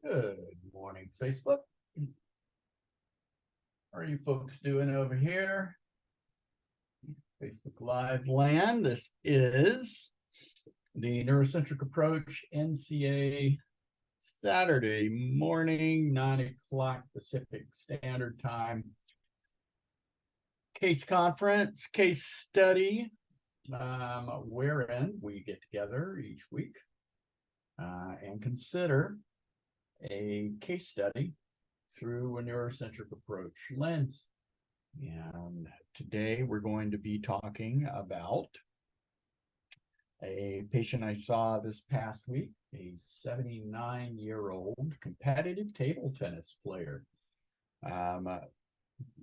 Good morning, Facebook. How are you folks doing over here? Facebook Live land. This is the NeuroCentric Approach NCA Saturday morning, 9 o'clock Pacific Standard Time. Case conference, case study, wherein we get together each week and consider a case study through a neurocentric approach lens. And today we're going to be talking about a patient I saw this past week, a 79-year-old competitive table tennis player.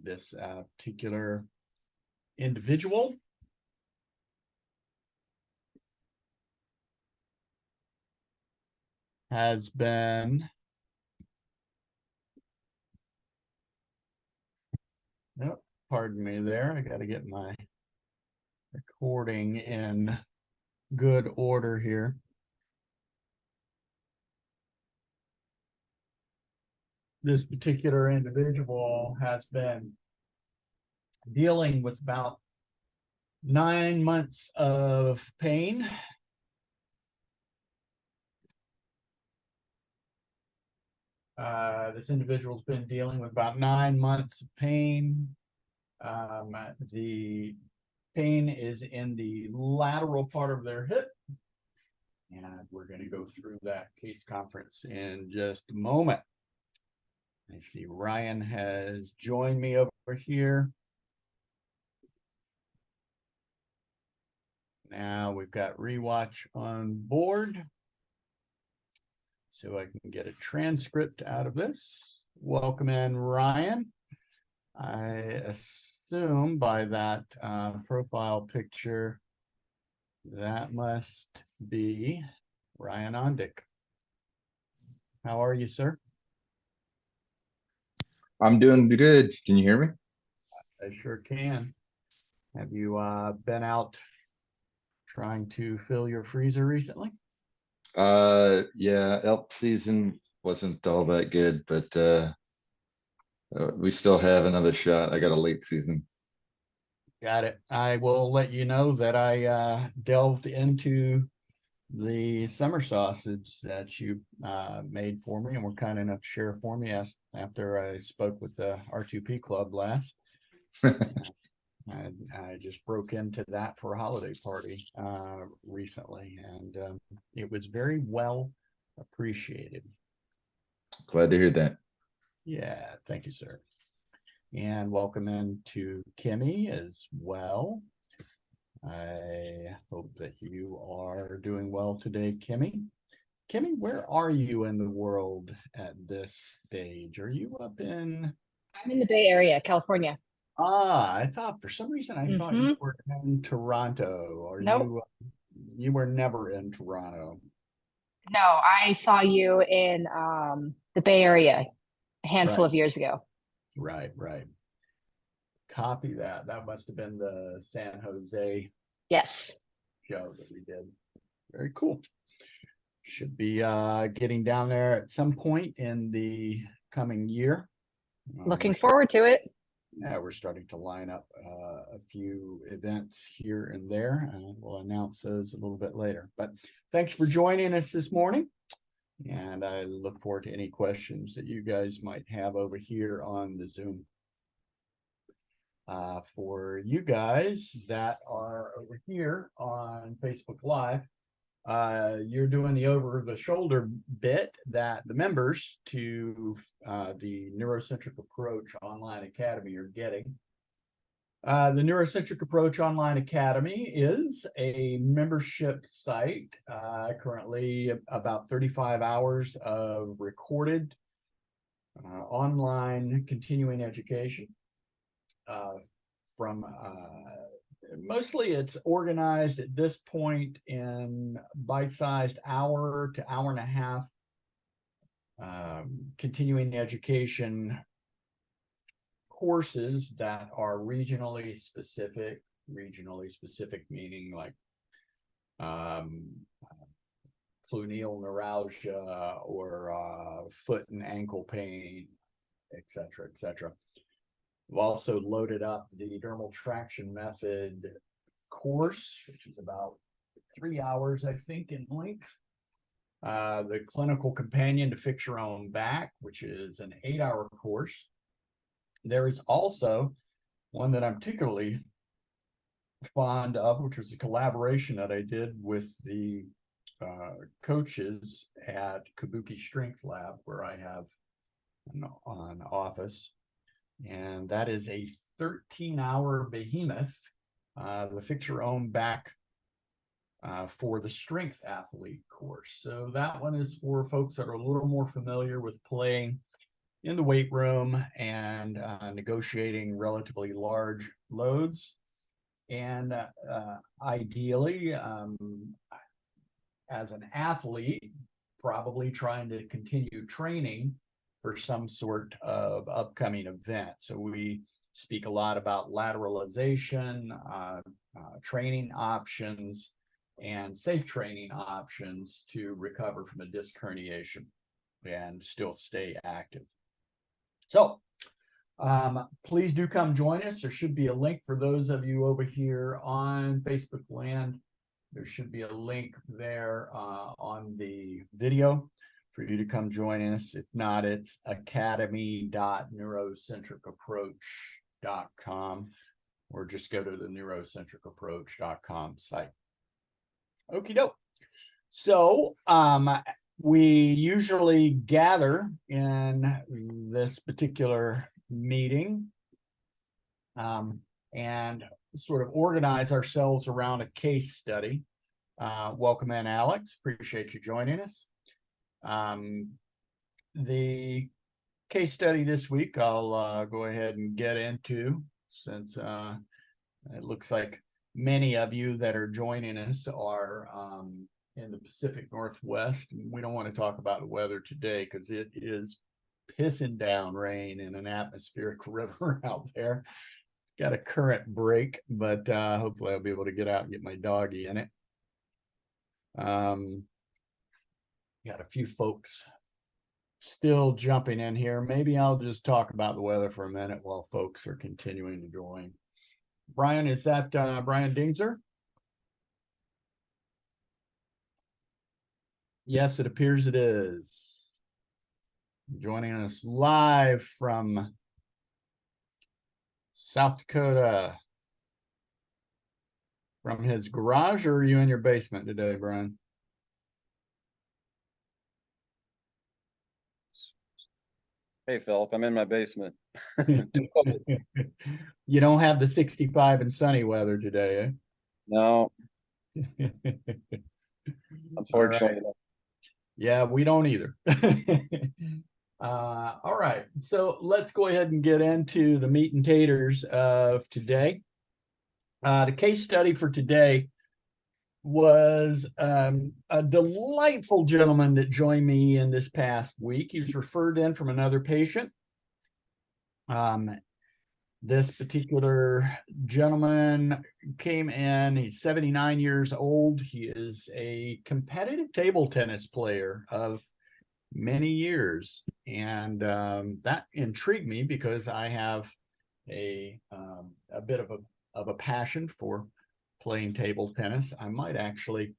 This particular individual has been pardon me there. I got to get my recording in good order here. This particular individual has been dealing with about 9 months of pain. This individual's been dealing with about 9 months of pain. The pain is in the lateral part of their hip, and we're going to go through that case conference in just a moment. I see Ryan has joined me over here. Now we've got Rewatch on board, so I can get a transcript out of this. Welcome in, Ryan. I assume by that profile picture, that must be Ryan Ondick. How are you, sir? I'm doing good. Can you hear me? I sure can. Have you been out trying to fill your freezer recently? Yeah, elk season wasn't all that good, but we still have another shot. I got a late season. Got it. I will let you know that I delved into the summer sausage that you made for me and were kind enough to share for me after I spoke with the R2P Club last. I just broke into that for a holiday party recently, and it was very well appreciated. Glad to hear that. Yeah, thank you, sir. And welcome in to Kimmy as well. I hope that you are doing well today, Kimmy. Kimmy, where are you in the world at this stage? Are you up in? I'm in the Bay Area, California. I thought for some reason I thought you were in Toronto. Nope. You were never in Toronto? No, I saw you in the Bay Area a handful of years ago. Right. Copy that. That must have been the San Jose show that we did. Very cool. Should be getting down there at some point in the coming year. Looking forward to it. Yeah, we're starting to line up a few events here and there, and we'll announce those a little bit later. But thanks for joining us this morning, and I look forward to any questions that you guys might have over here on the Zoom. For you guys that are over here on Facebook Live, you're doing the over-the-shoulder bit that the members to the NeuroCentric Approach Online Academy are getting. The NeuroCentric Approach Online Academy is a membership site, currently about 35 hours of recorded online continuing education. From mostly it's organized at this point in bite-sized hour to hour and a half continuing education courses that are regionally specific meaning like cluneal neuralgia or foot and ankle pain, etc., etc. We've also loaded up the dermal traction method course, which is about 3 hours, I think, in length. The clinical companion to fix your own back, which is an 8-hour course. There is also one that I'm particularly fond of, which was a collaboration that I did with the coaches at Kabuki Strength Lab, where I have an office. And that is a 13-hour behemoth, the fix your own back for the strength athlete course. So that one is for folks that are a little more familiar with playing in the weight room and negotiating relatively large loads. And ideally, as an athlete, probably trying to continue training for some sort of upcoming event. So we speak a lot about lateralization, training options, and safe training options to recover from a disc herniation and still stay active. So please do come join us. There should be a link for those of you over here on Facebook land. There should be a link there on the video for you to come join us. If not, it's academy.neurocentricapproach.com, or just go to the neurocentricapproach.com site. Okie doke. So we usually gather in this particular meeting and sort of organize ourselves around a case study. Welcome in, Alex. Appreciate you joining us. The case study this week, I'll go ahead and get into, since it looks like many of you that are joining us are in the Pacific Northwest. We don't want to talk about the weather today because it is pissing down rain in an atmospheric river out there. Got a current break, but hopefully I'll be able to get out and get my doggy in it. Got a few folks still jumping in here. Maybe I'll just talk about the weather for a minute while folks are continuing to join. Brian, is that Brian Dingzer? Yes, it appears it is. Joining us live from South Dakota. From his garage, or are you in your basement today, Brian? Hey, Philip, I'm in my basement. You don't have the 65 and sunny weather today, No, eh? unfortunately. All right. Yeah, we don't either. All right, so let's go ahead and get into the meat and taters of today. The case study for today was a delightful gentleman that joined me in this past week. He was referred in from another patient. This particular gentleman came in, he's 79 years old. He is a competitive table tennis player of many years. And that intrigued me because I have a bit of a passion for playing table tennis. I might actually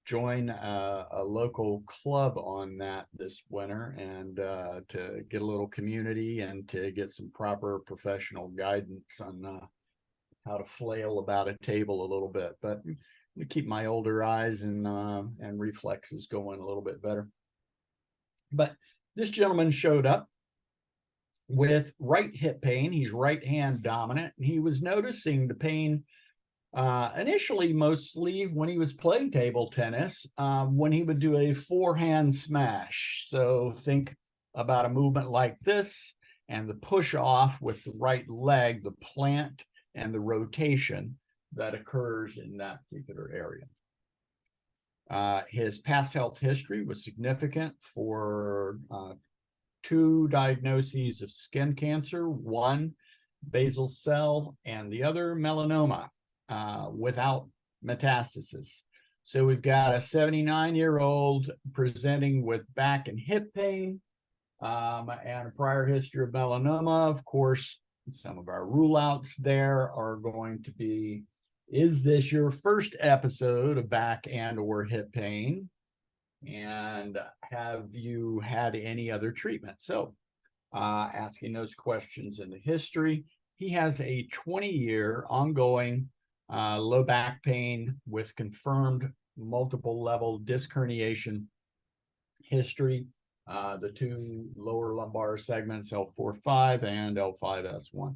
join a local club on that this winter, and to get a little community and to get some proper professional guidance on how to flail about a table a little bit, but to keep my older eyes and reflexes going a little bit better. But this gentleman showed up with right hip pain. He's right hand dominant, and he was noticing the pain initially mostly when he was playing table tennis, when he would do a forehand smash. So think about a movement like this and the push off with the right leg, the plant and the rotation that occurs in that particular area. His past health history was significant for 2 diagnoses of skin cancer, one basal cell and the other melanoma, without metastasis. So we've got a 79-year-old presenting with back and hip pain, and a prior history of melanoma. Of course, some of our rule outs there are going to be, is this your first episode of back and or hip pain? And have you had any other treatment? So asking those questions in the history. He has a 20-year ongoing low back pain with confirmed multiple level disc herniation history. The two lower lumbar segments, L4-5 and L5-S1.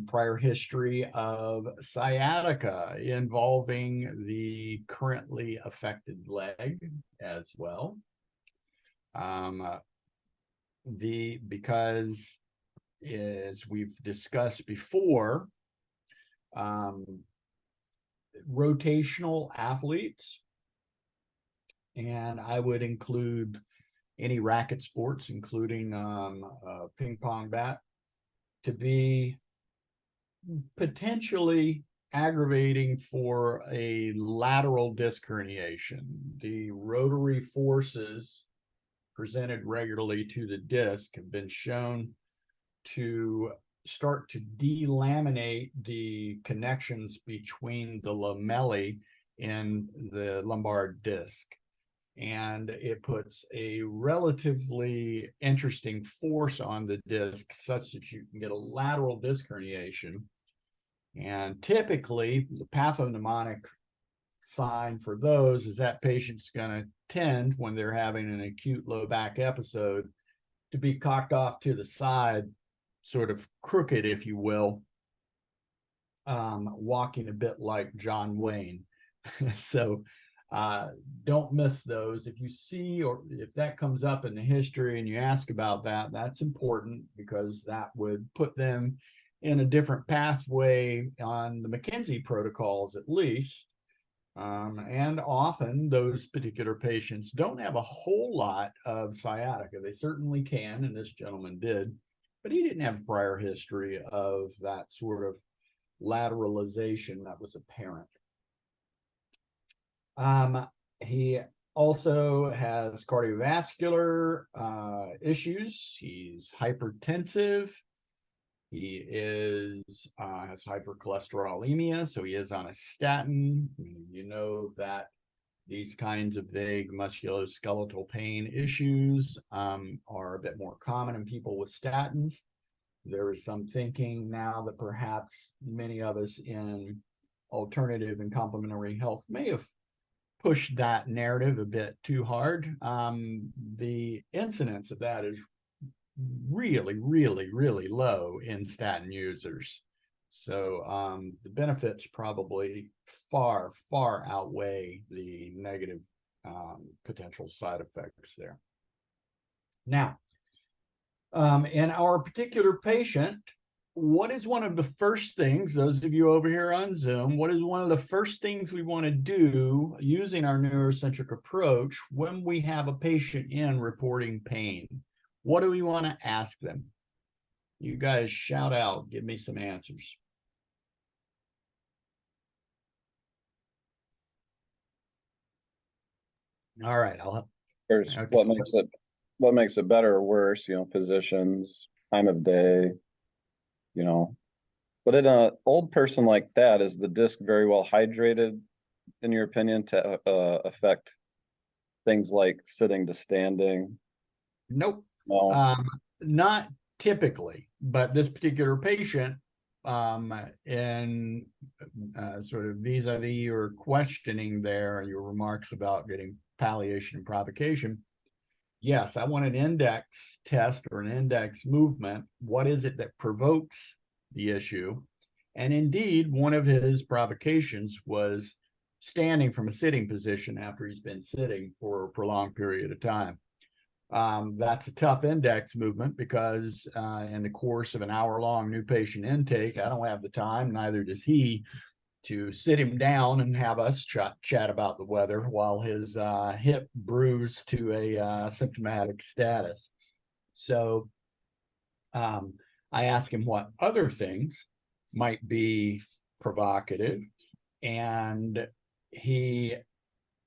Prior history of sciatica involving the currently affected leg as well. Because as we've discussed before, rotational athletes, and I would include any racket sports, including a ping pong bat, to be potentially aggravating for a lateral disc herniation. The rotary forces presented regularly to the disc have been shown to start to delaminate the connections between the lamellae in the lumbar disc. And it puts a relatively interesting force on the disc such that you can get a lateral disc herniation. And typically, the pathognomonic sign for those is that patient's going to tend, when they're having an acute low back episode, to be cocked off to the side, sort of crooked, if you will, walking a bit like John Wayne. So don't miss those. If you see, or if that comes up in the history and you ask about that, that's important, because that would put them in a different pathway on the McKenzie protocols, at least. And often those particular patients don't have a whole lot of sciatica. They certainly can, and this gentleman did, but he didn't have a prior history of that sort of lateralization that was apparent. He also has cardiovascular issues. He's hypertensive. He has hypercholesterolemia, so he is on a statin. You know that these kinds of vague musculoskeletal pain issues are a bit more common in people with statins. There is some thinking now that perhaps many of us in alternative and complementary health may have pushed that narrative a bit too hard. The incidence of that is really, really, really low in statin users. So the benefits probably far, far outweigh the negative potential side effects there. Now, in our particular patient, what is one of the first things, those of you over here on Zoom, what is one of the first things we want to do using our NeuroCentric approach when we have a patient in reporting pain? What do we want to ask them? You guys shout out, give me some answers. All right, There's okay. what makes it better or worse, positions, time of day, But in an old person like that, is the disc very well hydrated, in your opinion, to affect things like sitting to standing? Nope. No. Not typically, but this particular patient, in sort of vis-a-vis your questioning there, your remarks about getting palliation and provocation. Yes, I want an index test or an index movement. What is it that provokes the issue? And indeed, one of his provocations was standing from a sitting position after he's been sitting for a prolonged period of time. That's a tough index movement because in the course of an hour-long new patient intake, I don't have the time, neither does he, to sit him down and have us chat about the weather while his hip brews to a symptomatic status. So I ask him what other things might be provocative, and he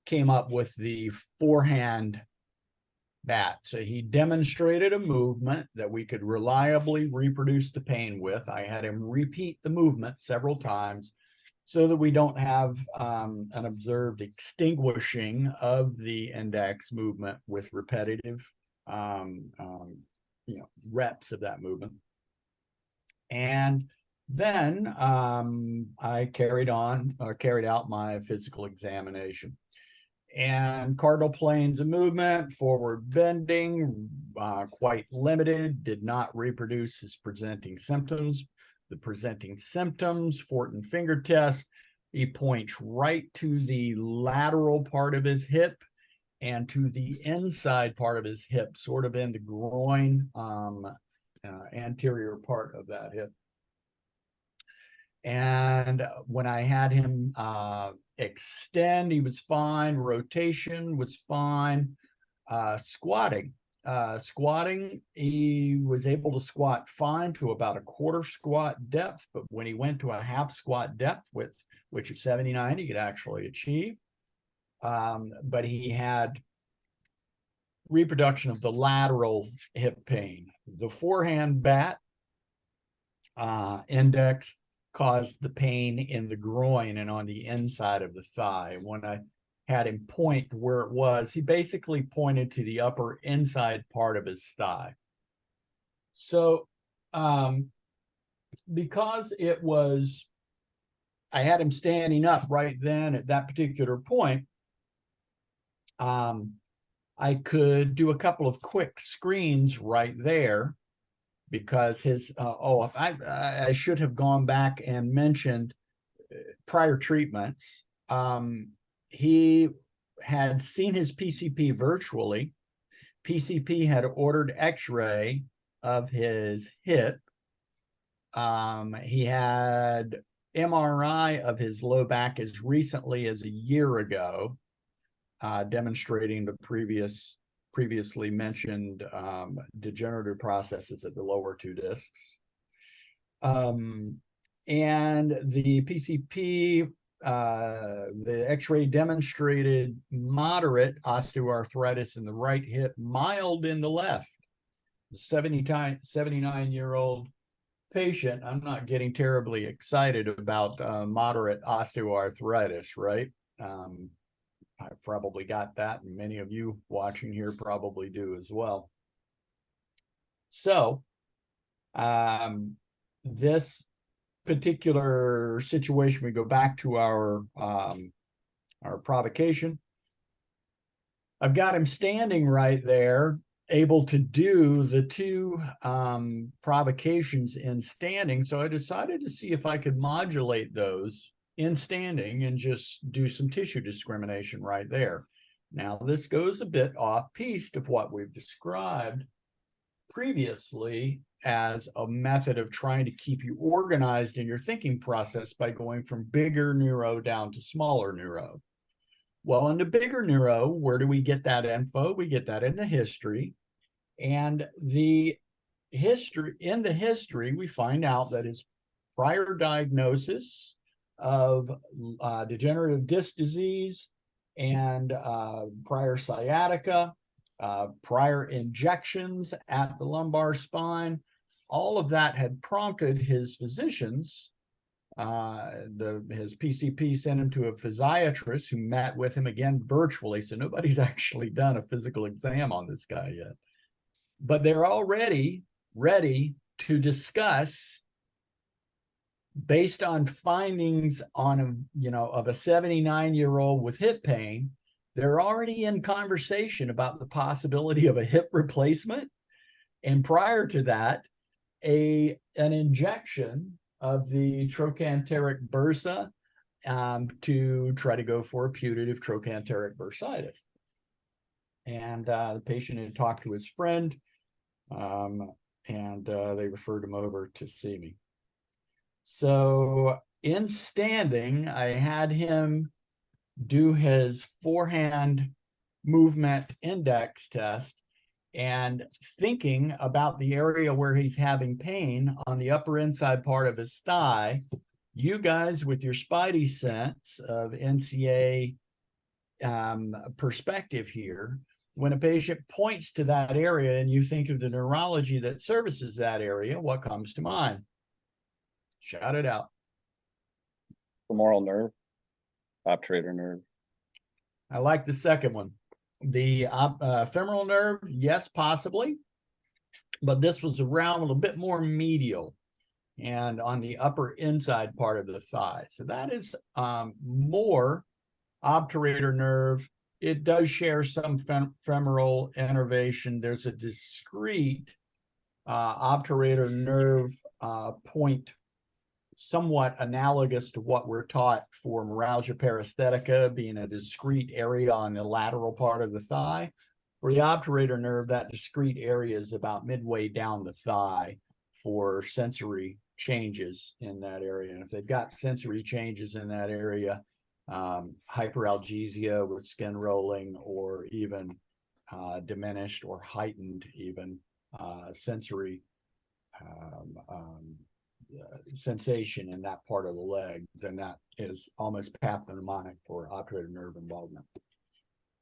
came up with the forehand bat. So he demonstrated a movement that we could reliably reproduce the pain with. I had him repeat the movement several times so that we don't have an observed extinguishing of the index movement with repetitive reps of that movement. And then I carried out my physical examination. And cardinal planes of movement, forward bending, quite limited, did not reproduce his presenting symptoms. The presenting symptoms, Fortin finger test, he points right to the lateral part of his hip and to the inside part of his hip, sort of in the groin, anterior part of that hip. And when I had him extend, he was fine. Rotation was fine. Squatting, he was able to squat fine to about a quarter squat depth. But when he went to a half squat depth, which at 79 he could actually achieve, but he had reproduction of the lateral hip pain. The forehand bat index caused the pain in the groin and on the inside of the thigh. When I had him point where it was, he basically pointed to the upper inside part of his thigh. So because I had him standing up right then at that particular point, I could do a couple of quick screens right there, because I should have gone back and mentioned prior treatments. He had seen his PCP virtually. PCP had ordered x-ray of his hip. He had MRI of his low back as recently as a year ago, demonstrating the previously mentioned degenerative processes at the lower two discs. And the PCP, the x-ray demonstrated moderate osteoarthritis in the right hip, mild in the left. 79-year-old patient. I'm not getting terribly excited about moderate osteoarthritis, right? I probably got that, and many of you watching here probably do as well. So this particular situation, we go back to our provocation. I've got him standing right there, able to do the two provocations in standing. So I decided to see if I could modulate those in standing and just do some tissue discrimination right there. Now, this goes a bit off-piste of what we've described previously as a method of trying to keep you organized in your thinking process by going from bigger neuro down to smaller neuro. Well, in the bigger neuro, where do we get that info? We get that in the history. And in the history, we find out that his prior diagnosis of degenerative disc disease and prior sciatica, prior injections at the lumbar spine, all of that had prompted his physicians. His PCP sent him to a physiatrist who met with him again virtually. So nobody's actually done a physical exam on this guy yet. But they're already ready to discuss, based on findings on of a 79-year-old with hip pain. They're already in conversation about the possibility of a hip replacement, and prior to that, an injection of the trochanteric bursa to try to go for a putative trochanteric bursitis. And the patient had talked to his friend, and they referred him over to see me. So in standing, I had him do his forehand movement index test, and thinking about the area where he's having pain on the upper inside part of his thigh, you guys with your spidey sense of NCA perspective here, when a patient points to that area and you think of the neurology that services that area, what comes to mind? Shout it out. Femoral nerve, obturator nerve. I like the second one. The femoral nerve, yes, possibly, but this was around a little bit more medial and on the upper inside part of the thigh. So that is more obturator nerve. It does share some femoral innervation. There's a discrete obturator nerve point, somewhat analogous to what we're taught for neuralgia paresthetica, being a discrete area on the lateral part of the thigh. For the obturator nerve, that discrete area is about midway down the thigh for sensory changes in that area. And if they've got sensory changes in that area, hyperalgesia with skin rolling, or even diminished or heightened even sensory sensation in that part of the leg, then that is almost pathognomonic for obturator nerve involvement.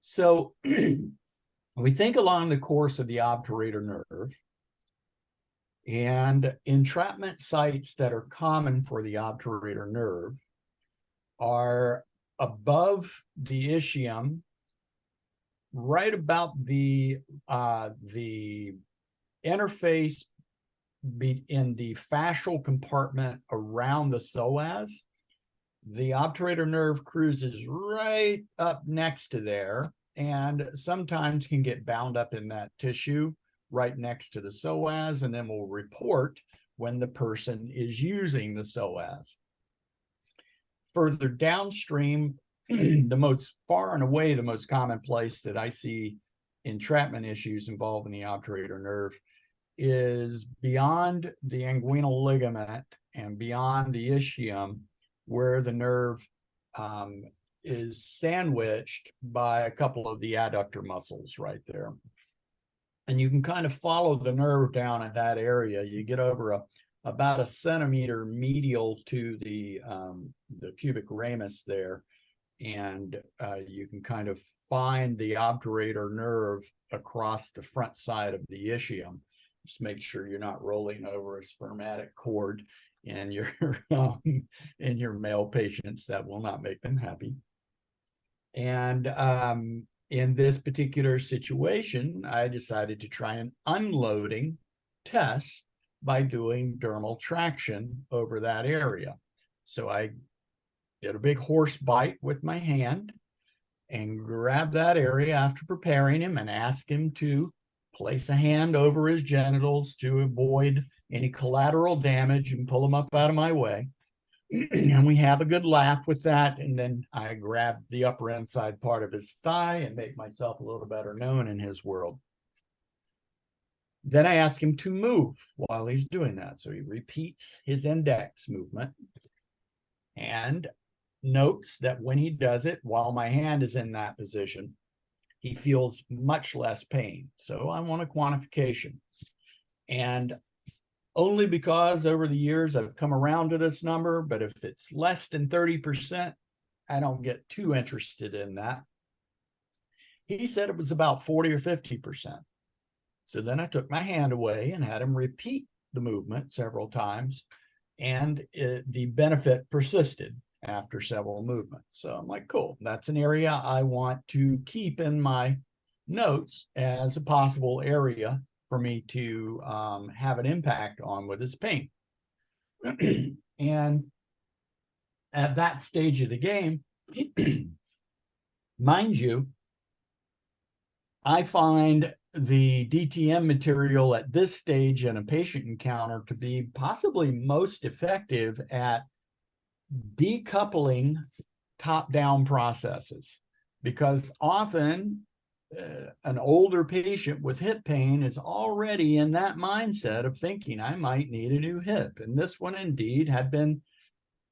So we think along the course of the obturator nerve, and entrapment sites that are common for the obturator nerve are above the ischium, right about the interface in the fascial compartment around the psoas. The obturator nerve cruises right up next to there, and sometimes can get bound up in that tissue right next to the psoas, and then will report when the person is using the psoas. Further downstream, the most far and away the most common place that I see entrapment issues involving the obturator nerve is beyond the inguinal ligament and beyond the ischium, where the nerve is sandwiched by a couple of the adductor muscles right there. And you can kind of follow the nerve down in that area. You get over about a centimeter medial to the pubic ramus there, and you can kind of find the obturator nerve across the front side of the ischium. Just make sure you're not rolling over a spermatic cord in your male patients. That will not make them happy. And in this particular situation, I decided to try an unloading test by doing dermal traction over that area. So I did a big horse bite with my hand and grabbed that area after preparing him and asked him to place a hand over his genitals to avoid any collateral damage and pull him up out of my way. And we have a good laugh with that. And then I grabbed the upper inside part of his thigh and make myself a little better known in his world. Then I ask him to move while he's doing that. So he repeats his index movement and notes that when he does it, while my hand is in that position, he feels much less pain. So I want a quantification. And only because over the years I've come around to this number, but if it's less than 30%, I don't get too interested in that. He said it was about 40 or 50%. So then I took my hand away and had him repeat the movement several times, and the benefit persisted after several movements. So I'm like, cool, that's an area I want to keep in my notes as a possible area for me to have an impact on with his pain. And at that stage of the game, mind you, I find the DTM material at this stage in a patient encounter to be possibly most effective at decoupling top-down processes, because often an older patient with hip pain is already in that mindset of thinking, I might need a new hip. And this one indeed had been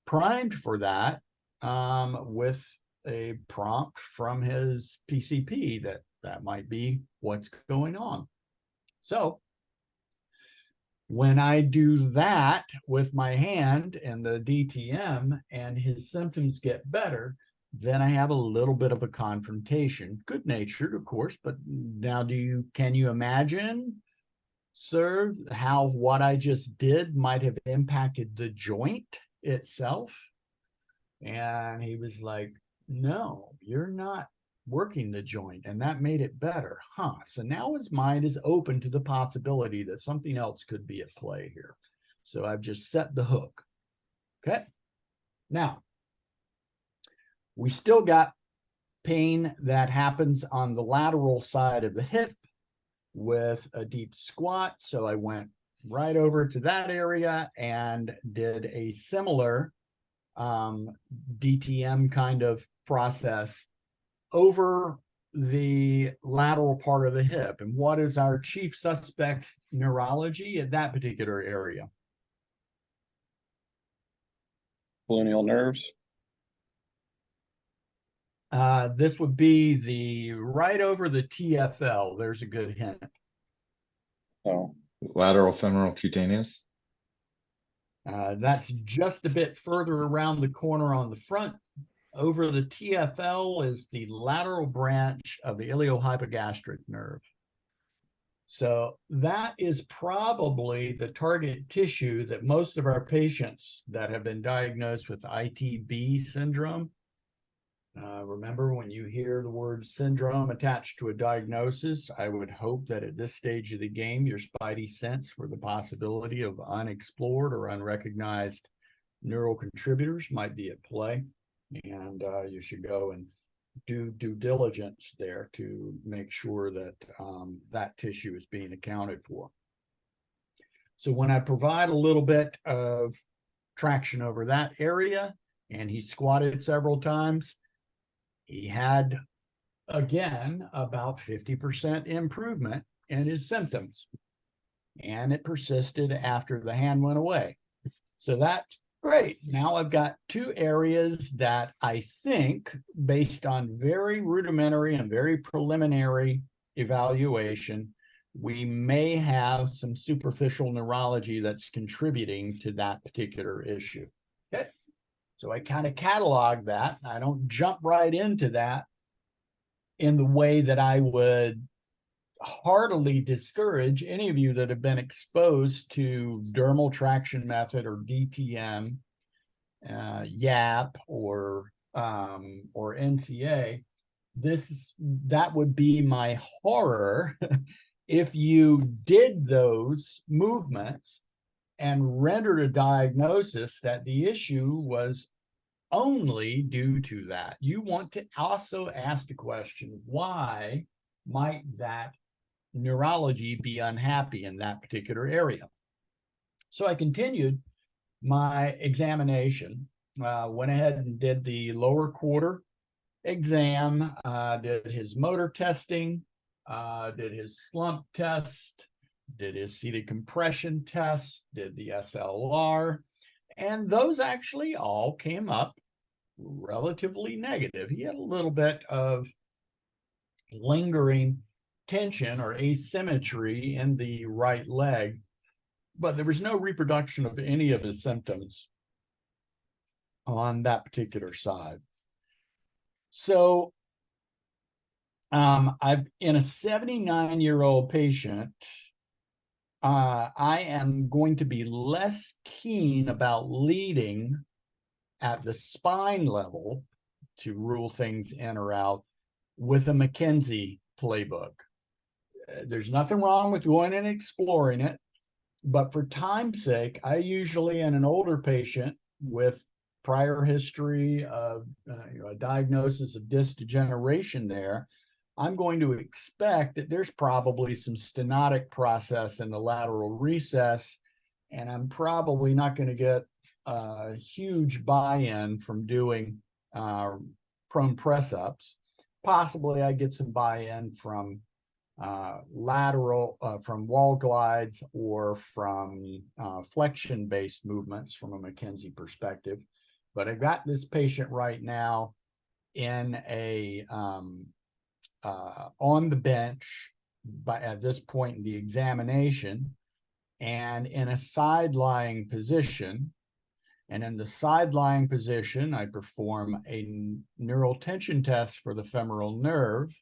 primed for that with a prompt from his PCP that might be what's going on. So When I do that with my hand and the DTM and his symptoms get better, then I have a little bit of a confrontation. Good natured, of course, but now can you imagine, sir, how what I just did might have impacted the joint itself? And he was like, no, you're not working the joint, and that made it better. So now his mind is open to the possibility that something else could be at play here. So I've just set the hook. Okay. Now, we still got pain that happens on the lateral side of the hip with a deep squat. So I went right over to that area and did a similar DTM kind of process over the lateral part of the hip. And what is our chief suspect neurology at that particular area? Colonial nerves. This would be the right over the TFL. There's a good hint. Oh, Lateral femoral cutaneous. That's just a bit further around the corner on the front. Over the TFL is the lateral branch of the iliohypogastric nerve. So that is probably the target tissue that most of our patients that have been diagnosed with ITB syndrome. Remember, when you hear the word syndrome attached to a diagnosis, I would hope that at this stage of the game, your spidey sense for the possibility of unexplored or unrecognized neural contributors might be at play. And you should go and do due diligence there to make sure that that tissue is being accounted for. So when I provide a little bit of traction over that area, and he squatted several times, he had, again, about 50% improvement in his symptoms. And it persisted after the hand went away. So that's great. Now I've got two areas that I think, based on very rudimentary and very preliminary evaluation, we may have some superficial neurology that's contributing to that particular issue. Okay. So I kind of catalog that. I don't jump right into that in the way that I would heartily discourage any of you that have been exposed to dermal traction method or DTM, YAP, or NCA. That would be my horror if you did those movements and rendered a diagnosis that the issue was only due to that. You want to also ask the question, why might that neurology be unhappy in that particular area? So I continued my examination, went ahead and did the lower quarter exam, did his motor testing, did his slump test, did his seated compression test, did the SLR, and those actually all came up relatively negative. He had a little bit of lingering tension or asymmetry in the right leg, but there was no reproduction of any of his symptoms on that particular side. So I've in a 79-year-old patient, I am going to be less keen about leading at the spine level to rule things in or out with a McKenzie playbook. There's nothing wrong with going and exploring it, but for time's sake, I usually, in an older patient with prior history of a diagnosis of disc degeneration there, I'm going to expect that there's probably some stenotic process in the lateral recess, and I'm probably not going to get a huge buy-in from doing prone press-ups. Possibly I get some buy-in from lateral, from wall glides, or from flexion-based movements from a McKenzie perspective. But I've got this patient right now in a on the bench, but at this point in the examination, and in a side lying position. And in the side lying position, I perform a neural tension test for the femoral nerve.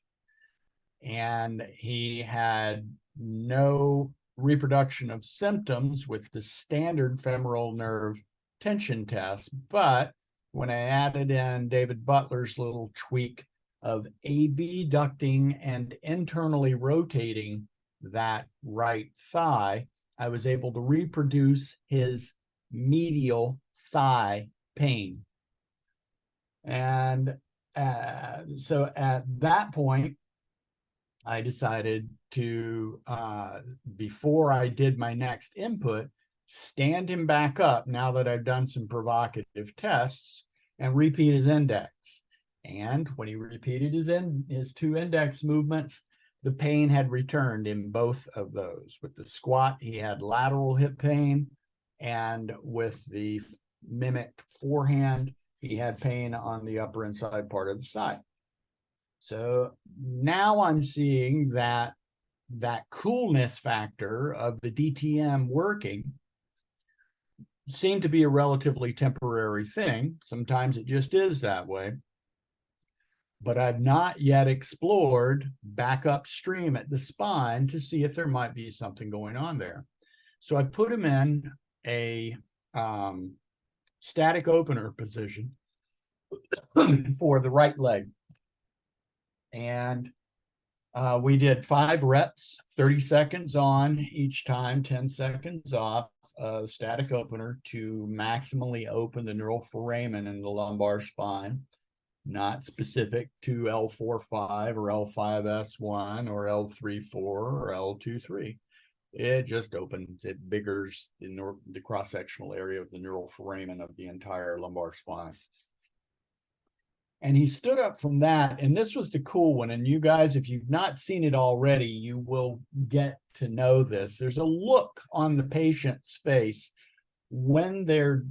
And he had no reproduction of symptoms with the standard femoral nerve tension test. But when I added in David Butler's little tweak of abducting and internally rotating that right thigh, I was able to reproduce his medial thigh pain. And so at that point, I decided to, before I did my next input, stand him back up now that I've done some provocative tests and repeat his index. And when he repeated his two index movements, the pain had returned in both of those. With the squat, he had lateral hip pain, and with the mimic forehand, he had pain on the upper inside part of the thigh. So now I'm seeing that coolness factor of the DTM working seemed to be a relatively temporary thing. Sometimes it just is that way. But I've not yet explored back upstream at the spine to see if there might be something going on there. So I put him in a static opener position for the right leg. And we did 5 reps, 30 seconds on each time, 10 seconds off, static opener to maximally open the neural foramen in the lumbar spine, not specific to L4-5 or L5S1 or L3-4 or L2-3. It just opens, it biggers the cross-sectional area of the neural foramen of the entire lumbar spine. And he stood up from that, and this was the cool one. And you guys, if you've not seen it already, you will get to know this. There's a look on the patient's face when their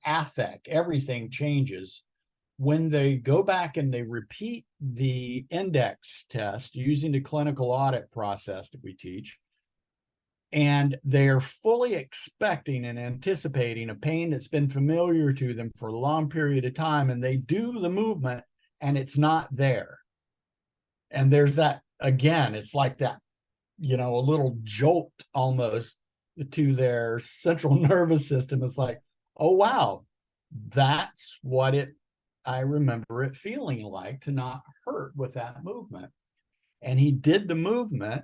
affect, everything changes. When they go back and they repeat the index test using the clinical audit process that we teach, and they're fully expecting and anticipating a pain that's been familiar to them for a long period of time, and they do the movement and it's not there. And there's that, again, it's like that, a little jolt almost to their central nervous system. It's like, oh, wow, that's what I remember it feeling like to not hurt with that movement. And he did the movement.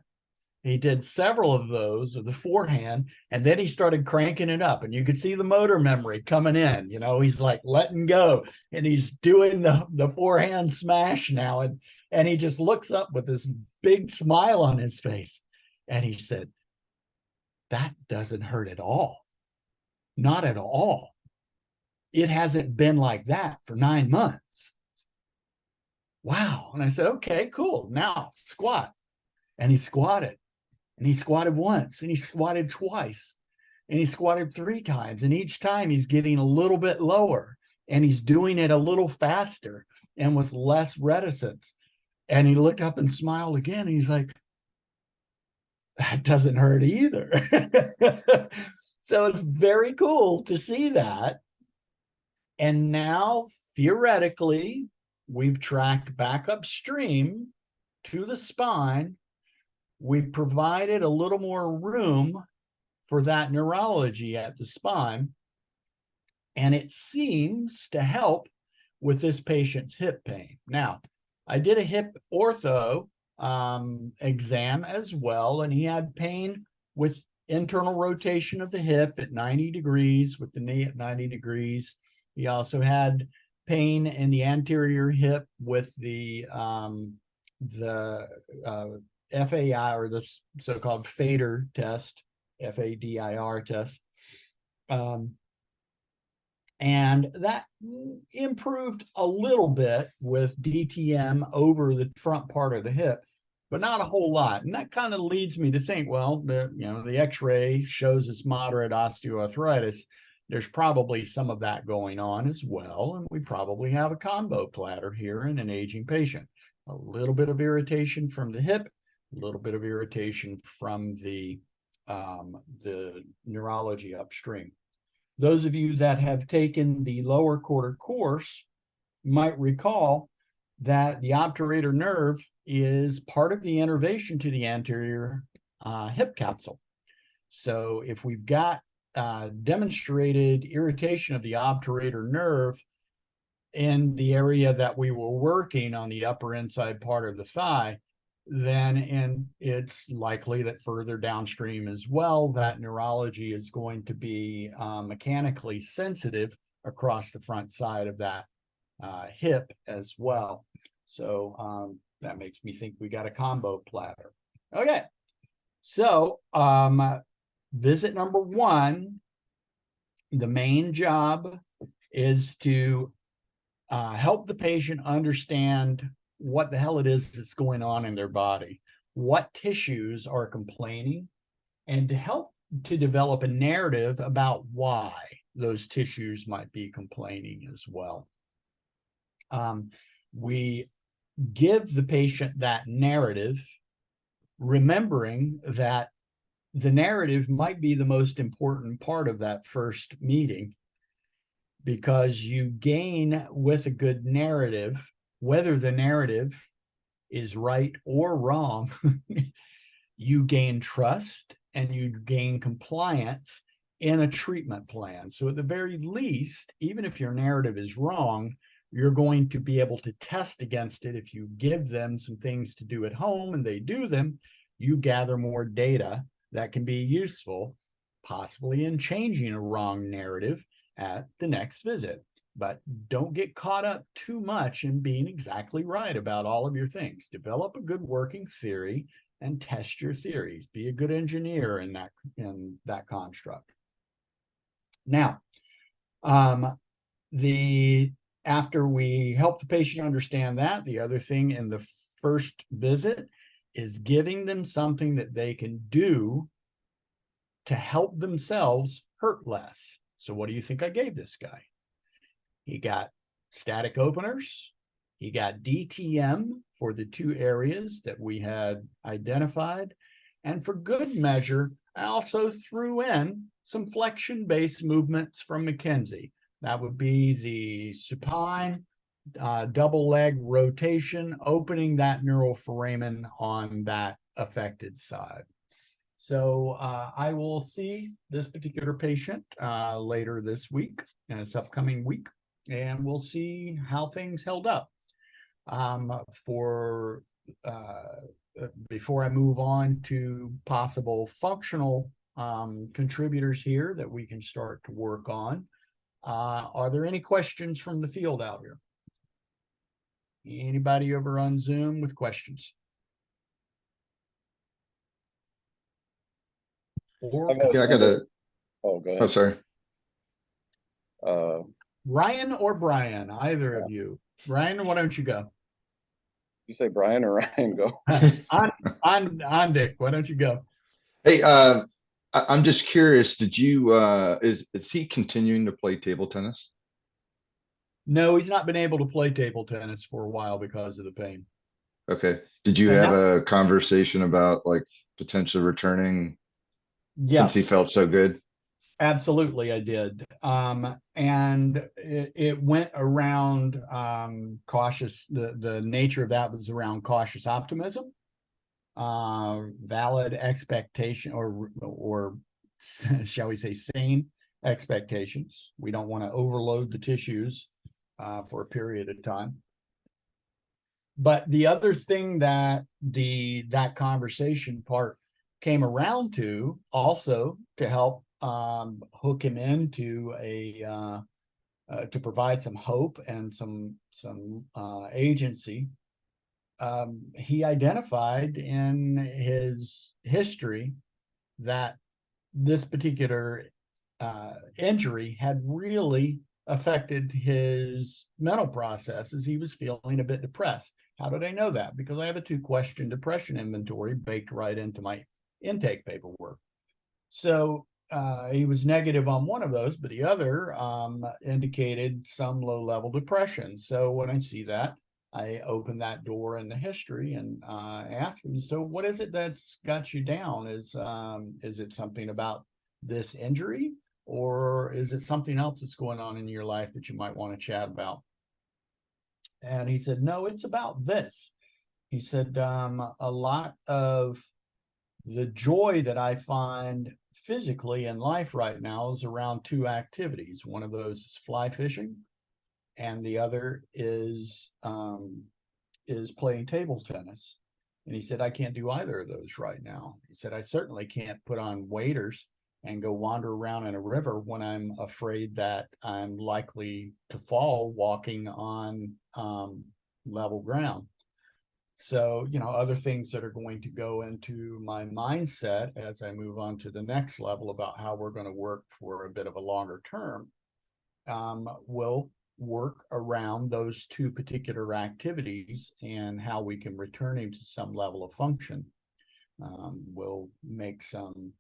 He did several of those of the forehand, and then he started cranking it up, and you could see the motor memory coming in. He's like letting go, and he's doing the forehand smash now, and he just looks up with this big smile on his face, and he said, "That doesn't hurt at all, not at all. It hasn't been like that for 9 months." Wow. And I said, okay, cool. Now squat. And he squatted. And he squatted once, and he squatted twice, and he squatted 3 times. And each time he's getting a little bit lower, and he's doing it a little faster and with less reticence. And he looked up and smiled again. And he's like, that doesn't hurt either. So it's very cool to see that. And now, theoretically, we've tracked back upstream to the spine. We've provided a little more room for that neurology at the spine, and it seems to help with this patient's hip pain. Now, I did a hip ortho exam as well, and he had pain with internal rotation of the hip at 90 degrees, with the knee at 90 degrees. He also had pain in the anterior hip with the FAI, or the so-called fader test, FADIR test. And that improved a little bit with DTM over the front part of the hip, but not a whole lot. And that kind of leads me to think, well, the X-ray shows it's moderate osteoarthritis. There's probably some of that going on as well. And we probably have a combo platter here in an aging patient. A little bit of irritation from the hip, a little bit of irritation from the the neurology upstream. Those of you that have taken the lower quarter course might recall that the obturator nerve is part of the innervation to the anterior hip capsule. So if we've got demonstrated irritation of the obturator nerve in the area that we were working on the upper inside part of the thigh, then it's likely that further downstream as well, that neurology is going to be mechanically sensitive across the front side of that hip as well. So that makes me think we got a combo platter. Okay, so visit number 1, the main job is to help the patient understand what the hell it is that's going on in their body, what tissues are complaining, and to help to develop a narrative about why those tissues might be complaining as well. We give the patient that narrative, remembering that the narrative might be the most important part of that first meeting, because you gain with a good narrative, whether the narrative is right or wrong, you gain trust and you gain compliance in a treatment plan. So at the very least, even if your narrative is wrong, you're going to be able to test against it. If you give them some things to do at home and they do them, you gather more data that can be useful, possibly in changing a wrong narrative at the next visit. But don't get caught up too much in being exactly right about all of your things. Develop a good working theory and test your theories. Be a good engineer in that construct. Now, after we help the patient understand that, the other thing in the first visit is giving them something that they can do to help themselves hurt less. So what do you think I gave this guy? He got static openers. He got DTM for the 2 areas that we had identified. And for good measure, I also threw in some flexion-based movements from McKenzie. That would be the supine, double leg rotation, opening that neural foramen on that affected side. So I will see this particular patient later this week, this upcoming week, and we'll see how things held up. Before I move on to possible functional contributors here that we can start to work on, are there any questions from the field out here? Anybody over on Zoom with questions? Or Yeah, I got a, Oh, go oh, ahead. sorry. Ryan or Brian, either of you. Ryan, why don't you go? You say Brian or Ryan? Go. On Dick, why don't you go? Hey, I'm just curious, did you, is he continuing to play table tennis? No, he's not been able to play table tennis for a while because of the pain. Okay. Did you And have a conversation about like potentially returning since he yes, felt so good? absolutely, I did. And it went around cautious. The nature of that was around cautious optimism, valid expectation, or shall we say sane expectations. We don't want to overload the tissues for a period of time. But the other thing that that conversation part came around to, also to help hook him into to provide some hope and some agency, he identified in his history that this particular injury had really affected his mental processes. He was feeling a bit depressed. How did I know that? Because I have a 2-question depression inventory baked right into my intake paperwork. So he was negative on one of those, but the other indicated some low-level depression. So when I see that, I opened that door in the history and asked him, so what is it that's got you down? Is it something about this injury, or is it something else that's going on in your life that you might want to chat about? And he said, no, it's about this. He said, a lot of the joy that I find physically in life right now is around two activities. One of those is fly fishing, and the other is playing table tennis. And he said, I can't do either of those right now. He said, I certainly can't put on waders and go wander around in a river when I'm afraid that I'm likely to fall walking on level ground. So, other things that are going to go into my mindset as I move on to the next level about how we're going to work for a bit of a longer term will work around those two particular activities and how we can return him to some level of function. We'll make some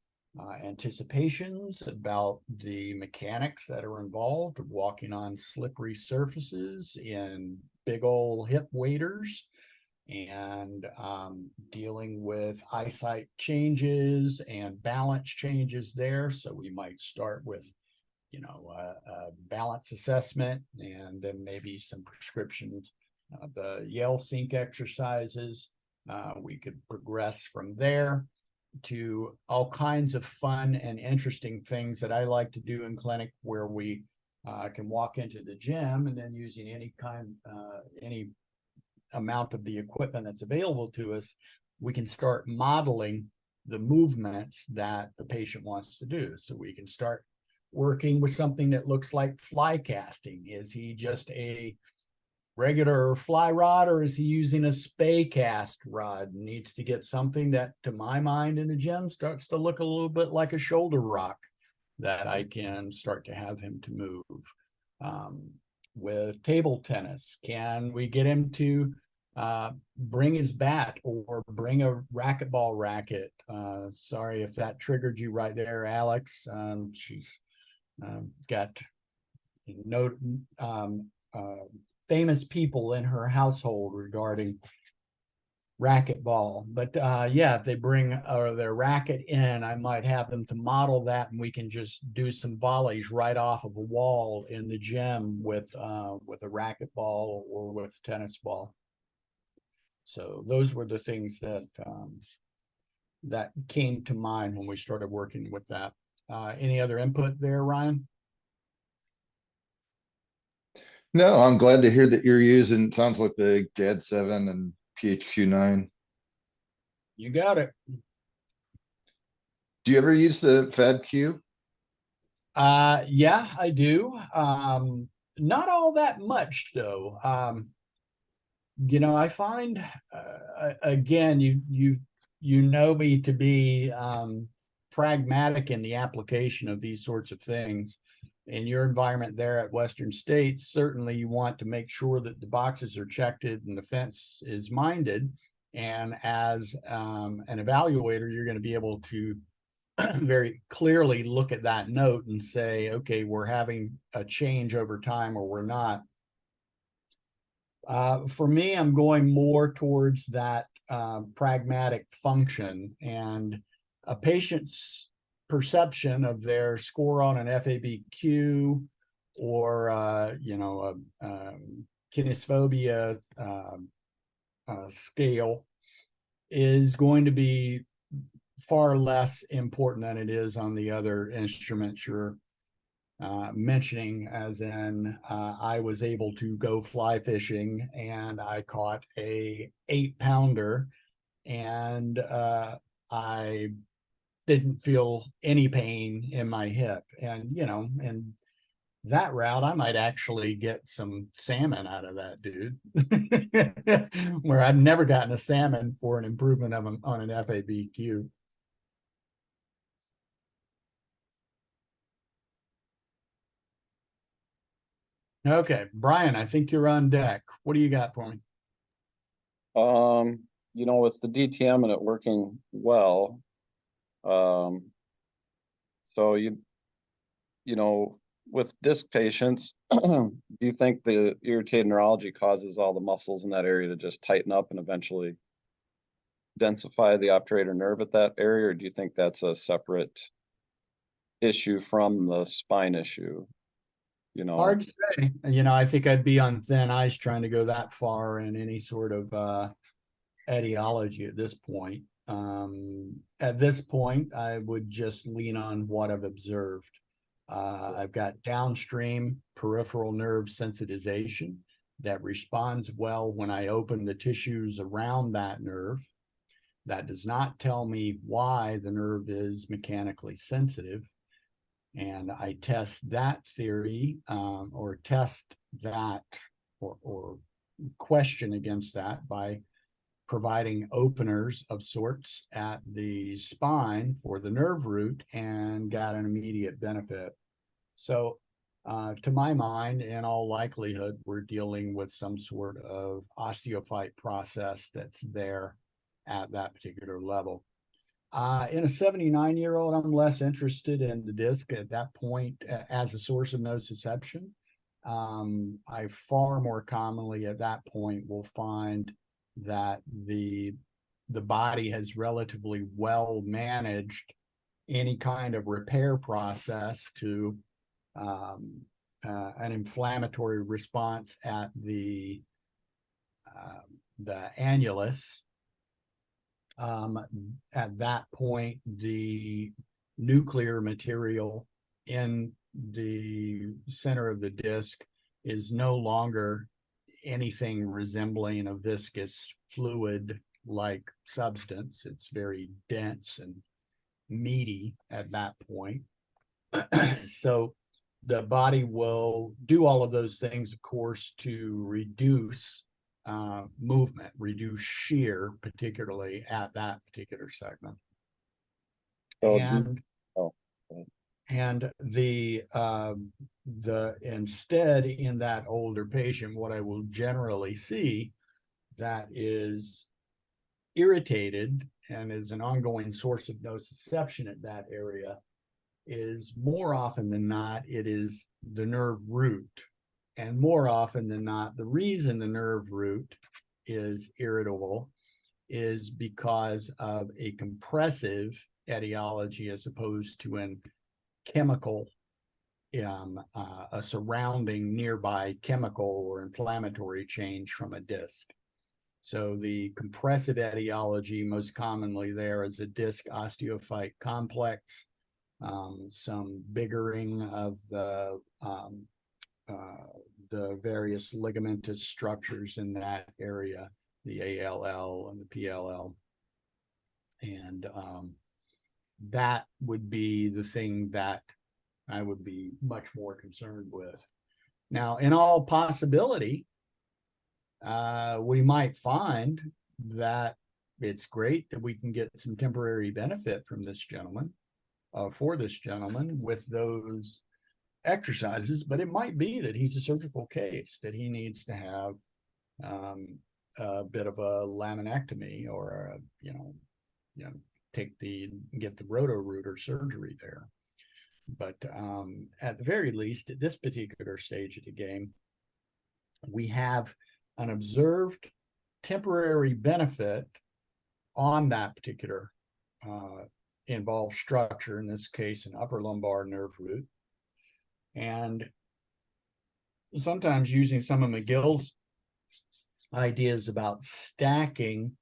anticipations about the mechanics that are involved of walking on slippery surfaces in big old hip waders, and dealing with eyesight changes and balance changes there. So we might start with, a balance assessment, and then maybe some prescriptions, the Yale Sync exercises. We could progress from there to all kinds of fun and interesting things that I like to do in clinic, where we can walk into the gym and then using any amount of the equipment that's available to us, we can start modeling the movements that the patient wants to do. So we can start working with something that looks like fly casting. Is he just a regular fly rod, or is he using a spay cast rod? Needs to get something that, to my mind, in the gym starts to look a little bit like a shoulder rock that I can start to have him to move. With table tennis, can we get him to bring his bat or bring a racquetball racket? Sorry if that triggered you right there, Alex. She's got famous people in her household regarding racquetball. But yeah, if they bring their racket in, I might have them to model that, and we can just do some volleys right off of a wall in the gym with a racquetball or with a tennis ball. So those were the things that that came to mind when we started working with that. Any other input there, Ryan? No, I'm glad to hear that you're using, sounds like the GAD7 and PHQ-9. You got it. Do you ever use the FabQ? Yeah, I do. Not all that much though. I find again, you know me to be pragmatic in the application of these sorts of things. In your environment there at Western States, certainly you want to make sure that the boxes are checked and the fence is minded. And as an evaluator, you're going to be able to very clearly look at that note and say, okay, we're having a change over time or we're not. For me, I'm going more towards that pragmatic function, and a patient's perception of their score on an FABQ or kinesphobia scale is going to be far less important than it is on the other instruments you're mentioning, as in I was able to go fly fishing and I caught a 8-pounder, and I didn't feel any pain in my hip. And and that route, I might actually get some salmon out of that dude, where I've never gotten a salmon for an improvement of on an FABQ. Okay, Brian, I think you're on deck. What do you got for me? With the DTM and it working well, so you know, with disc patients, do you think the irritated neurology causes all the muscles in that area to just tighten up and eventually densify the obturator nerve at that area, or do you think that's a separate issue from the spine issue? You know, Hard to say. I think I'd be on thin ice trying to go that far in any sort of etiology at this point. At this point, I would just lean on what I've observed. I've got downstream peripheral nerve sensitization that responds well when I open the tissues around that nerve. That does not tell me why the nerve is mechanically sensitive. And I test that theory or test that or question against that by providing openers of sorts at the spine for the nerve root and got an immediate benefit. So to my mind, in all likelihood, we're dealing with some sort of osteophyte process that's there at that particular level. In a 79-year-old, I'm less interested in the disc at that point as a source of nociception. I far more commonly at that point will find that the body has relatively well managed any kind of repair process to an inflammatory response at the annulus. At that point, the nuclear material in the center of the disc is no longer anything resembling a viscous fluid-like substance. It's very dense and meaty at that point. So the body will do all of those things, of course, to reduce movement, reduce shear, particularly at that particular segment. So And the instead in that older patient, what I will generally see that is irritated and is an ongoing source of nociception at that area is more often than not, it is the nerve root. And more often than not, the reason the nerve root is irritable is because of a compressive etiology as opposed to an chemical, a surrounding nearby chemical or inflammatory change from a disc. So the compressive etiology most commonly there is a disc osteophyte complex, some biggering of the various ligamentous structures in that area, the ALL and the PLL. And that would be the thing that I would be much more concerned with. Now, in all possibility, we might find that it's great that we can get some temporary benefit from this gentleman, for this gentleman with those exercises, but it might be that he's a surgical case, that he needs to have a bit of a laminectomy or get the roto-rooter surgery there. But at the very least, at this particular stage of the game, we have an observed temporary benefit on that particular involved structure, in this case, an upper lumbar nerve root. And sometimes using some of McGill's ideas about stacking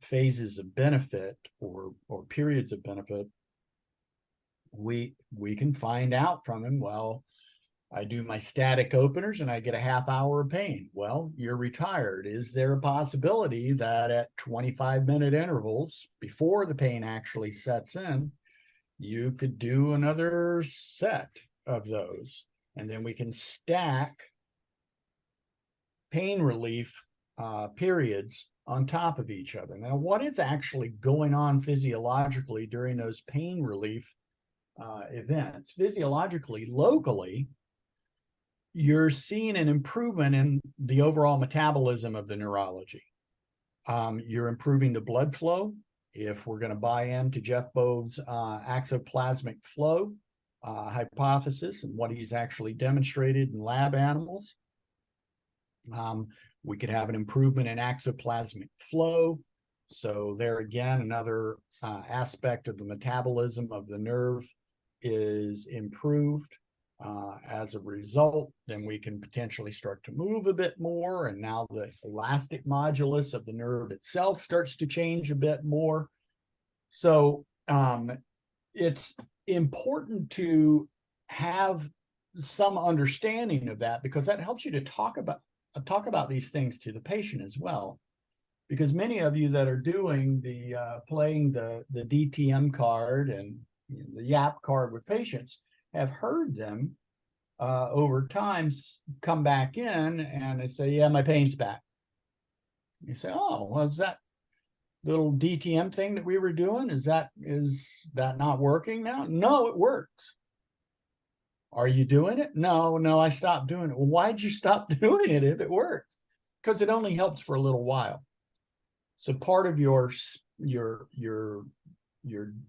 phases of benefit or periods of benefit, we can find out from him, well, I do my static openers and I get a half hour of pain. Well, you're retired. Is there a possibility that at 25-minute intervals before the pain actually sets in, you could do another set of those, and then we can stack pain relief periods on top of each other. Now, what is actually going on physiologically during those pain relief events? Physiologically, locally, you're seeing an improvement in the overall metabolism of the neurology. You're improving the blood flow. If we're going to buy into Jeff Bove's axoplasmic flow, hypothesis and what he's actually demonstrated in lab animals. We could have an improvement in axoplasmic flow. So there again, another aspect of the metabolism of the nerve is improved. As a result, then we can potentially start to move a bit more. And now the elastic modulus of the nerve itself starts to change a bit more. So it's important to have some understanding of that, because that helps you to talk about these things to the patient as well. Because many of you that are doing the playing the DTM card and the YAP card with patients have heard them over time come back in and they say, yeah, my pain's back. You say, oh, well, is that little DTM thing that we were doing, is that not working now? No, it works. Are you doing it? No, I stopped doing it. Well, why'd you stop doing it if it works? Because it only helps for a little while. So part of your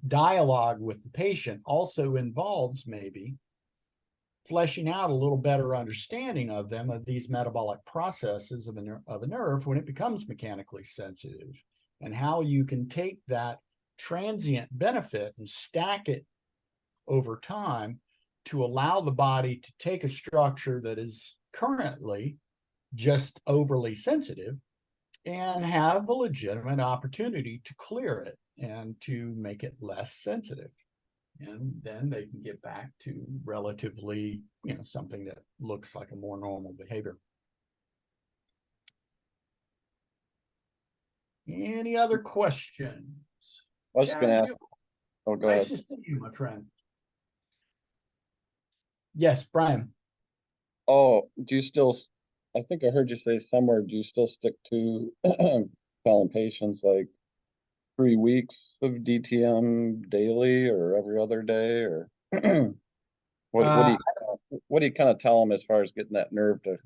dialogue with the patient also involves maybe fleshing out a little better understanding of them, of these metabolic processes of a nerve when it becomes mechanically sensitive, and how you can take that transient benefit and stack it over time to allow the body to take a structure that is currently just overly sensitive and have a legitimate opportunity to clear it and to make it less sensitive. And then they can get back to relatively, something that looks like a more normal behavior. Any other questions? I was just gonna ask, oh, go Nice ahead. to see you, my friend. Yes, Brian. Oh, do you still, I think I heard you say somewhere, do you still stick to telling patients like 3 weeks of DTM daily or every other day, or what do you kind of tell them as far as getting that nerve to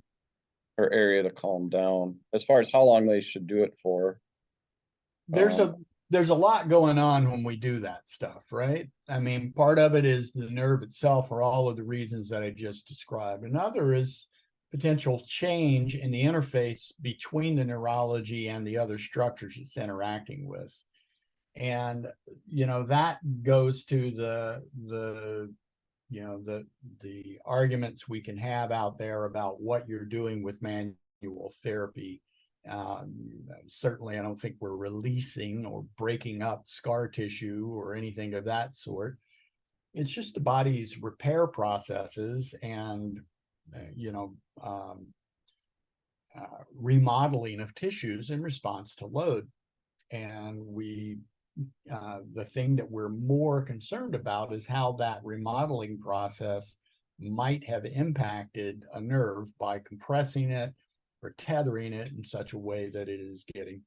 or area to calm down, as far as how long they should do it for? There's a lot going on when we do that stuff, right? I mean, part of it is the nerve itself for all of the reasons that I just described. Another is potential change in the interface between the neurology and the other structures it's interacting with. And, that goes to the arguments we can have out there about what you're doing with manual therapy. Certainly, I don't think we're releasing or breaking up scar tissue or anything of that sort. It's just the body's repair processes and, remodeling of tissues in response to load. And the thing that we're more concerned about is how that remodeling process might have impacted a nerve by compressing it or tethering it in such a way that it is getting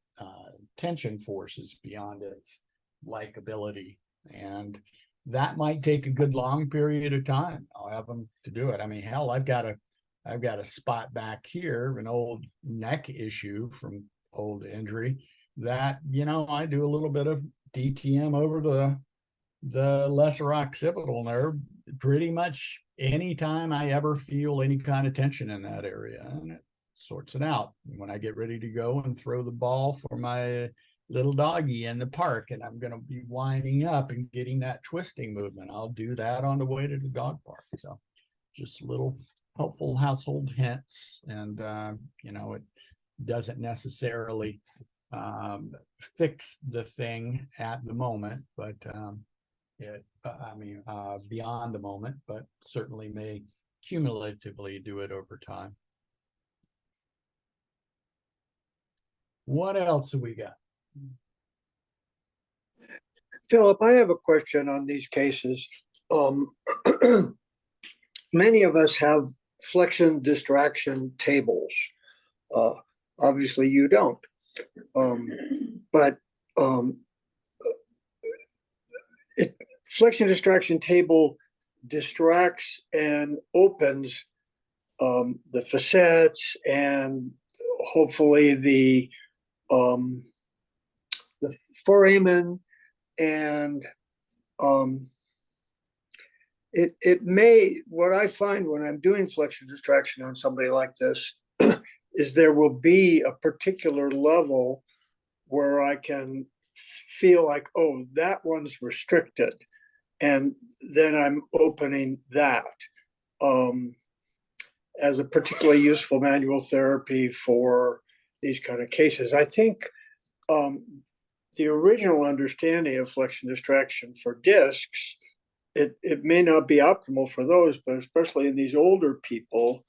tension forces beyond its likability. And that might take a good long period of time. I'll have them to do it. I mean, hell, I've got a spot back here, an old neck issue from old injury that, I do a little bit of DTM over the lesser occipital nerve pretty much anytime I ever feel any kind of tension in that area, and it sorts it out. When I get ready to go and throw the ball for my little doggy in the park and I'm going to be winding up and getting that twisting movement, I'll do that on the way to the dog park. So just little helpful household hints, and it doesn't necessarily fix the thing at the moment, but beyond the moment, but certainly may cumulatively do it over time. What else have we got? Philip, I have a question on these cases. Many of us have flexion distraction tables. Obviously you don't. Flexion distraction table distracts and opens the facets and hopefully the foramen and it may, what I find when I'm doing flexion distraction on somebody like this is there will be a particular level where I can feel like, oh, that one's restricted. And then I'm opening that as a particularly useful manual therapy for these kind of cases. I think the original understanding of flexion distraction for discs, it may not be optimal for those, but especially in these older people,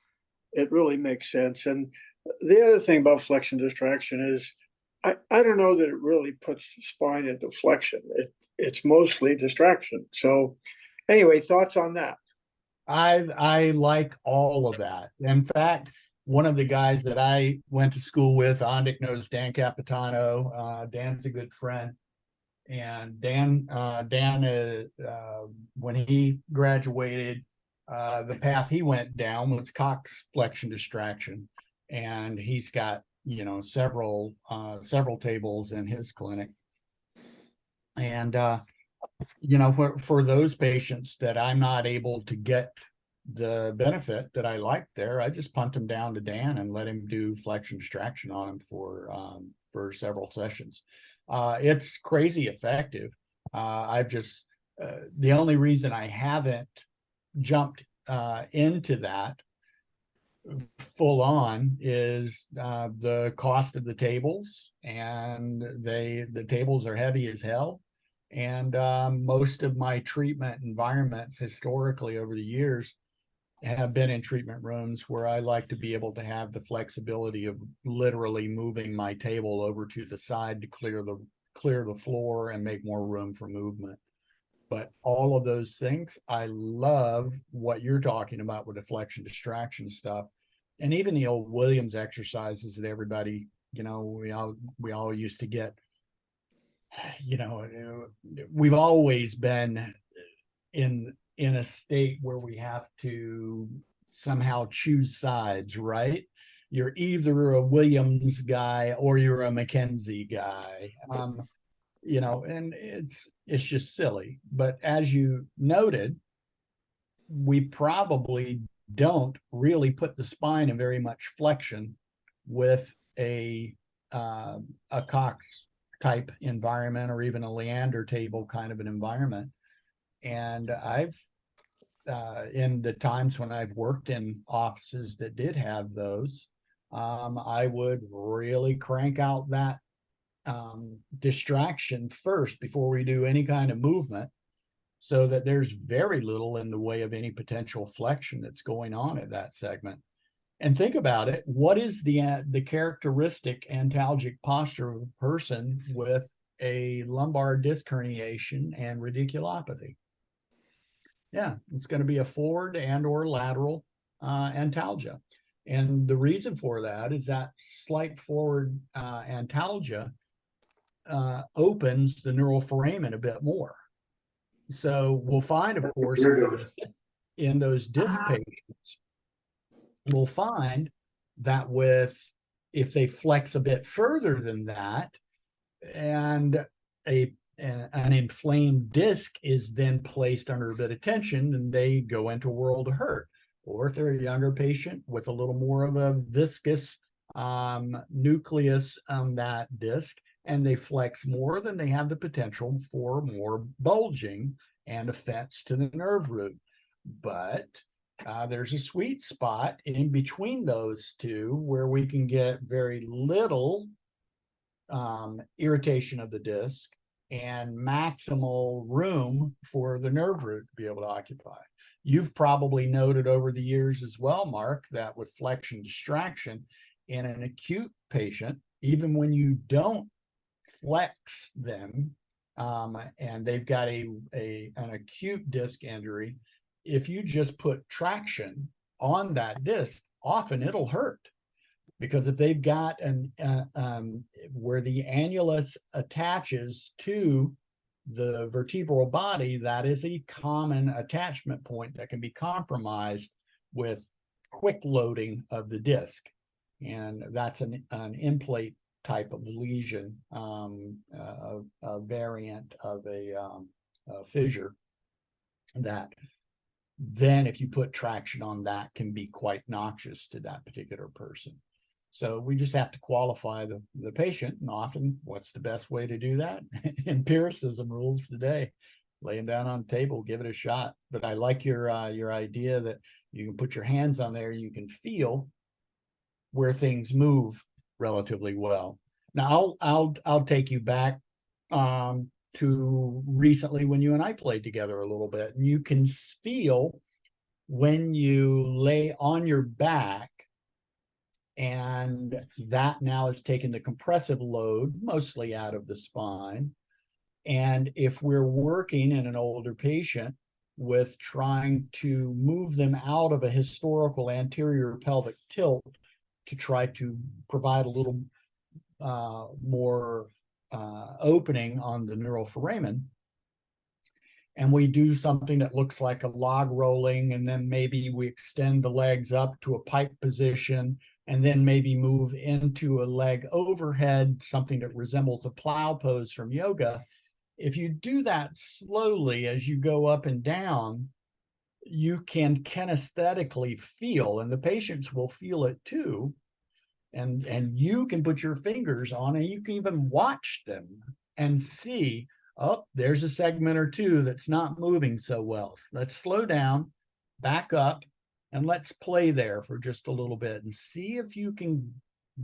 it really makes sense. And the other thing about flexion distraction is I don't know that it really puts the spine into flexion. It's mostly distraction. So anyway, thoughts on that? I like all of that. In fact, one of the guys that I went to school with, Ondic knows Dan Capitano. Dan's a good friend. And Dan, when he graduated, the path he went down was Cox flexion distraction, and he's got several tables in his clinic. And for those patients that I'm not able to get the benefit that I like there, I just punt them down to Dan and let him do flexion distraction on them for several sessions. It's crazy effective. I've just the only reason I haven't jumped into that full on is the cost of the tables, and the tables are heavy as hell. And most of my treatment environments historically over the years have been in treatment rooms where I like to be able to have the flexibility of literally moving my table over to the side to clear the floor and make more room for movement. But all of those things, I love what you're talking about with the flexion distraction stuff. And even the old Williams exercises that everybody, we all used to get. We've always been in a state where we have to somehow choose sides, right? You're either a Williams guy or you're a McKenzie guy. And it's just silly. But as you noted, we probably don't really put the spine in very much flexion with a Cox type environment, or even a Leander table kind of an environment. And I've in the times when I've worked in offices that did have those, I would really crank out that distraction first before we do any kind of movement, so that there's very little in the way of any potential flexion that's going on at that segment. And think about it, what is the characteristic antalgic posture of a person with a lumbar disc herniation and radiculopathy? Yeah, it's going to be a forward and or lateral antalgia. And the reason for that is that slight forward antalgia opens the neural foramen a bit more. So we'll find, of course, in those disc patients, we'll find that if they flex a bit further than that, and an inflamed disc is then placed under a bit of tension, and they go into a world of hurt. Or if they're a younger patient with a little more of a viscous nucleus on that disc, and they flex more, then they have the potential for more bulging and offense to the nerve root. But there's a sweet spot in between those two where we can get very little irritation of the disc and maximal room for the nerve root to be able to occupy. You've probably noted over the years as well, Mark, that with flexion distraction in an acute patient, even when you don't flex them and they've got an acute disc injury, if you just put traction on that disc, often it'll hurt. Because if they've got where the annulus attaches to the vertebral body, that is a common attachment point that can be compromised with quick loading of the disc. And that's an in-plate type of lesion, a variant of a fissure that then if you put traction on that, can be quite noxious to that particular person. So we just have to qualify the patient, and often what's the best way to do that? Empiricism rules today. Laying down on the table, give it a shot. But I like your idea that you can put your hands on there, you can feel where things move relatively well. Now I'll take you back to recently when you and I played together a little bit, and you can feel when you lay on your back, and that now is taking the compressive load mostly out of the spine. And if we're working in an older patient with trying to move them out of a historical anterior pelvic tilt to try to provide a little more opening on the neural foramen, and we do something that looks like a log rolling, and then maybe we extend the legs up to a pike position, and then maybe move into a leg overhead, something that resembles a plow pose from yoga. If you do that slowly as you go up and down, you can kinesthetically feel, and the patients will feel it too. And you can put your fingers on it. You can even watch them and see, oh, there's a segment or two that's not moving so well. Let's slow down, back up, and let's play there for just a little bit and see if you can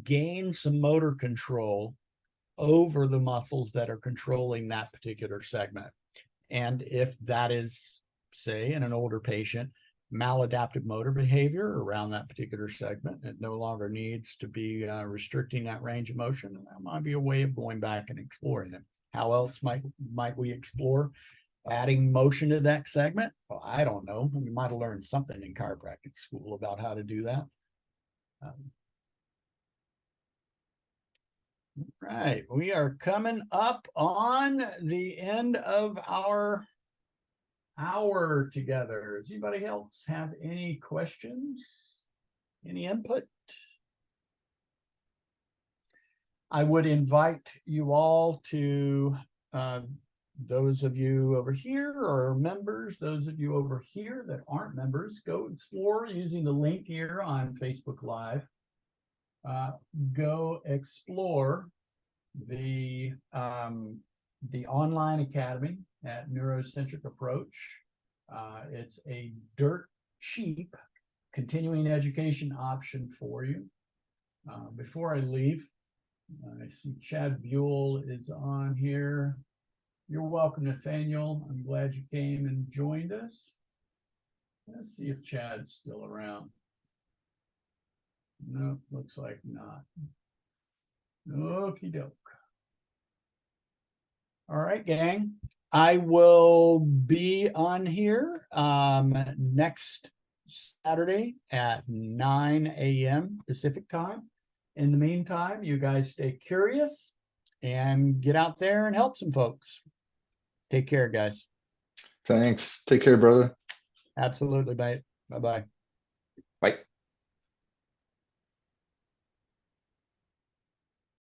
gain some motor control over the muscles that are controlling that particular segment. And if that is, say, in an older patient, maladaptive motor behavior around that particular segment, it no longer needs to be restricting that range of motion, and that might be a way of going back and exploring them. How else might we explore adding motion to that segment? Well, I don't know. We might have learned something in chiropractic school about how to do that. Right, we are coming up on the end of our hour together. Does anybody else have any questions? Any input? I would invite you all to, those of you over here or members, those of you over here that aren't members, go explore using the link here on Facebook Live. Go explore the online academy at NeuroCentric Approach. It's a dirt cheap continuing education option for you. Before I leave, I see Chad Buell is on here. You're welcome, Nathaniel. I'm glad you came and joined us. Let's see if Chad's still around. Nope, looks like not. Okie doke. All right, gang. I will be on here next Saturday at 9 a.m. Pacific time. In the meantime, you guys stay curious and get out there and help some folks. Take care, guys. Thanks. Take care, brother. Absolutely, mate. Bye-bye. Bye.